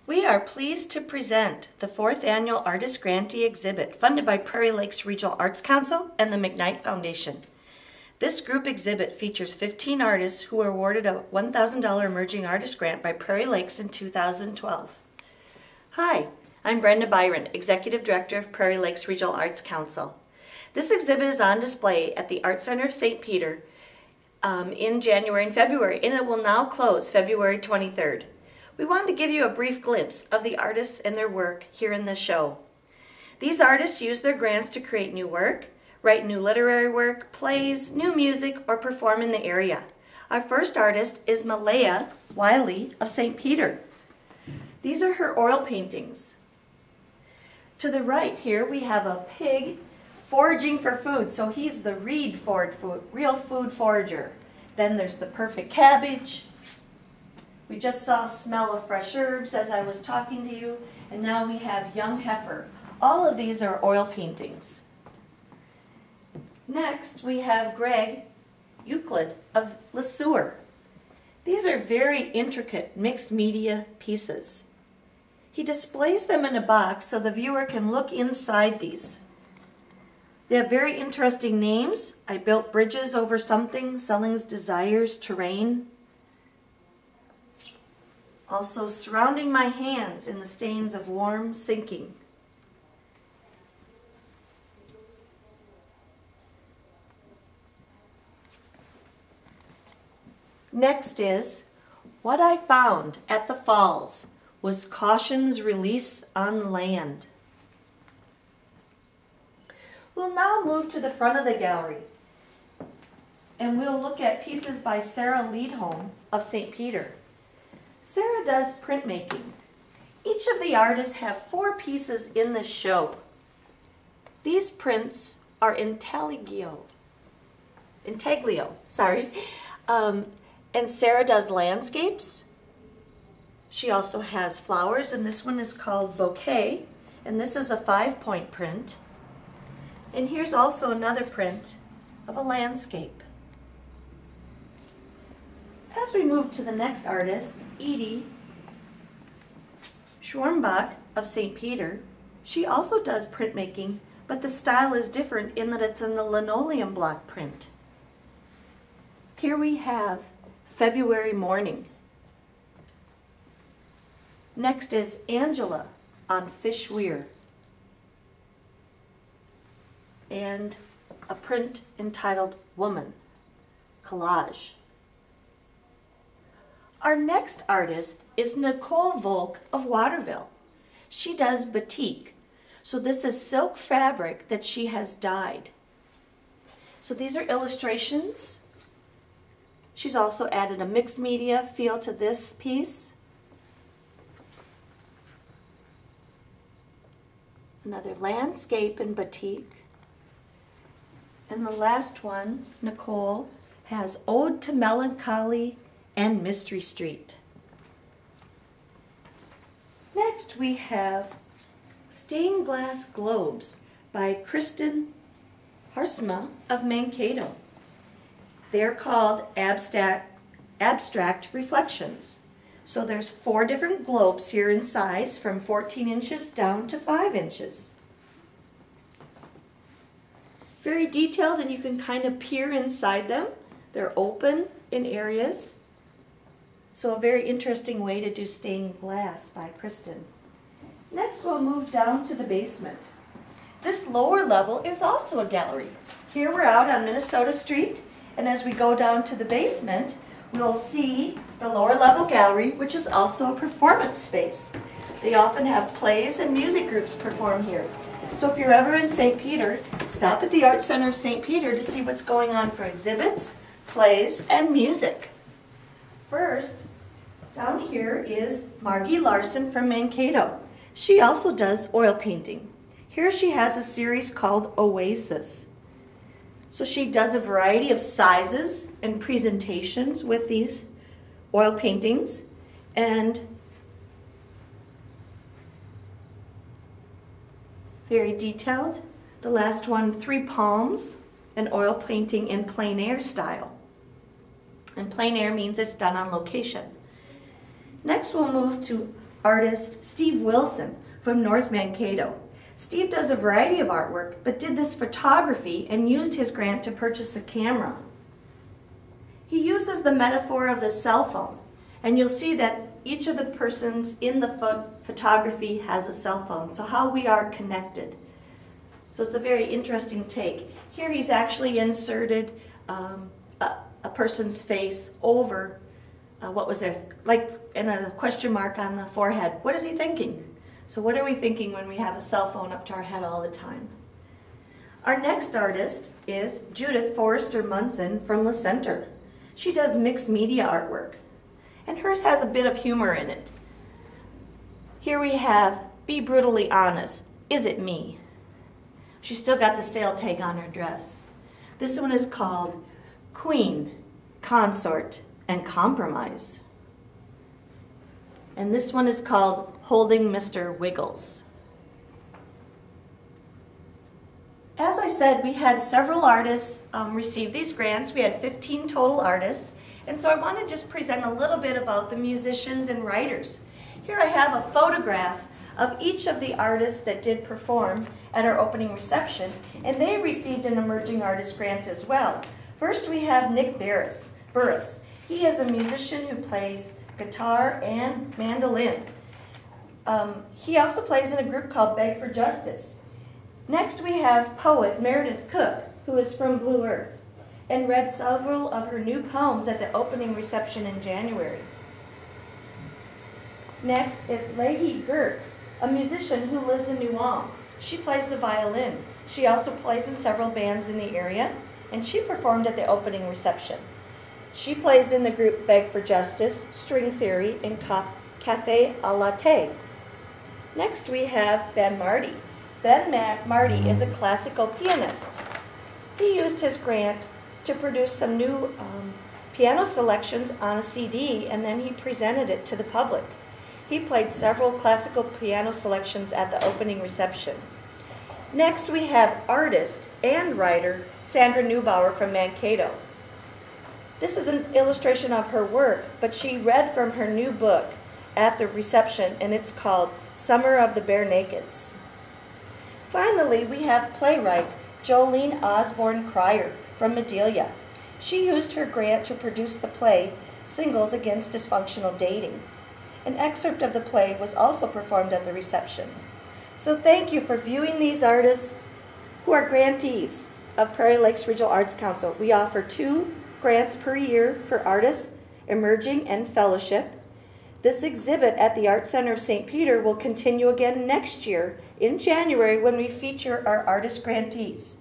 We are pleased to present the 4th Annual Artist Grantee exhibit funded by Prairie Lakes Regional Arts Council and the McKnight Foundation. This group exhibit features 15 artists who were awarded a $1,000 Emerging Artist Grant by Prairie Lakes in 2012. Hi, I'm Brenda Byron, Executive Director of Prairie Lakes Regional Arts Council. This exhibit is on display at the Art Center of St. Peter in January and February, and it will now close February 23rd. We wanted to give you a brief glimpse of the artists and their work here in this show. These artists use their grants to create new work, write new literary work, plays, new music, or perform in the area. Our first artist is Malaya Wiley of St. Peter. These are her oil paintings. To the right here we have a pig foraging for food, so he's the real food forager. Then there's the perfect cabbage. We just saw smell of fresh herbs as I was talking to you, and now we have young heifer. All of these are oil paintings. Next we have Greg Euclid of Le Sueur. These are very intricate mixed media pieces. He displays them in a box so the viewer can look inside these. They have very interesting names. I built bridges over something, Selling's Desires, Terrain. Also, surrounding my hands in the stains of warm sinking. Next is, what I found at the falls was caution's release on land. We'll now move to the front of the gallery, and we'll look at pieces by Sarah Leadholm of St. Peter. Sarah does printmaking. Each of the artists have 4 pieces in this show. These prints are intaglio, and Sarah does landscapes. She also has flowers, and this one is called Bouquet, and this is a 5-point print. And here's also another print of a landscape. As we move to the next artist, Edshorn Bach of St. Peter, she also does printmaking, but the style is different in that it's in the linoleum block print. Here we have February Morning. Next is Angela on Fish Weir, and a print entitled Woman, Collage. Our next artist is Nicole Volk of Waterville. She does batik. So this is silk fabric that she has dyed. So these are illustrations. She's also added a mixed media feel to this piece. Another landscape in batik. And the last one, Nicole, has Ode to Melancholy and Mystery Street. Next we have Stained Glass Globes by Kristen Armato of Mankato. They're called Abstract Reflections. So there's 4 different globes here in size from 14 inches down to 5 inches. Very detailed, and you can kind of peer inside them. They're open in areas. So a very interesting way to do stained glass by Kristen. Next we'll move down to the basement. This lower level is also a gallery. Here we're out on Minnesota Street, and as we go down to the basement, we'll see the lower level gallery, which is also a performance space. They often have plays and music groups perform here. So if you're ever in St. Peter, stop at the Art Center of St. Peter to see what's going on for exhibits, plays, and music. First, down here is Margie Larson from Mankato. She also does oil painting. Here she has a series called Oasis. So she does a variety of sizes and presentations with these oil paintings, and very detailed. The last one, 3 palms, an oil painting in plein air style. And plein air means it's done on location. Next we'll move to artist Steve Wilson from North Mankato. Steve does a variety of artwork, but did this photography and used his grant to purchase a camera. He uses the metaphor of the cell phone, and you'll see that each of the persons in the photography has a cell phone, so how we are connected. So it's a very interesting take. Here he's actually inserted a person's face over what was there, like in a question mark on the forehead. What is he thinking? So what are we thinking when we have a cell phone up to our head all the time? Our next artist is Judith Munson from the Center. She does mixed media artwork, and hers has a bit of humor in it. Here we have, "Be brutally honest, is it me?" She's still got the sale tag on her dress. This one is called Queen, Consort, and Compromise. And this one is called Holding Mr. Wiggles. As I said, we had several artists receive these grants. We had 15 total artists. And so I want to just present a little bit about the musicians and writers. Here I have a photograph of each of the artists that did perform at our opening reception, and they received an Emerging Artist Grant as well. First we have Nick Burris. He is a musician who plays guitar and mandolin. He also plays in a group called Beg for Justice. Next we have poet Meredith Cook, who is from Blue Earth, and read several of her new poems at the opening reception in January. Next is Lahey Gertz, a musician who lives in New Ulm. She plays the violin. She also plays in several bands in the area, and she performed at the opening reception. She plays in the group Beg for Justice, String Theory, and Cafe a Latte. Next we have Ben Marty. Marty is a classical pianist. He used his grant to produce some new piano selections on a CD, and then he presented it to the public. He played several classical piano selections at the opening reception. Next we have artist and writer Sandra Neubauer from Mankato. This is an illustration of her work, but she read from her new book at the reception, and it's called Summer of the Bare Nakeds. Finally, we have playwright Jolene Osborne from Medelia. She used her grant to produce the play Singles Against Dysfunctional Dating. An excerpt of the play was also performed at the reception. So thank you for viewing these artists who are grantees of Prairie Lakes Regional Arts Council. We offer 2 grants per year for artists, emerging, and fellowship. This exhibit at the Art Center of St. Peter will continue again next year in January when we feature our artist grantees.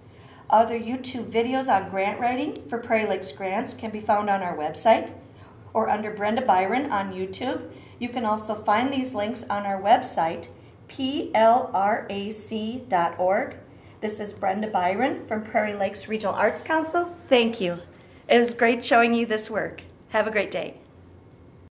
Other YouTube videos on grant writing for Prairie Lakes grants can be found on our website or under Brenda Byron on YouTube. You can also find these links on our website, PLRAC.org. This is Brenda Byron from Prairie Lakes Regional Arts Council. Thank you. It was great showing you this work. Have a great day.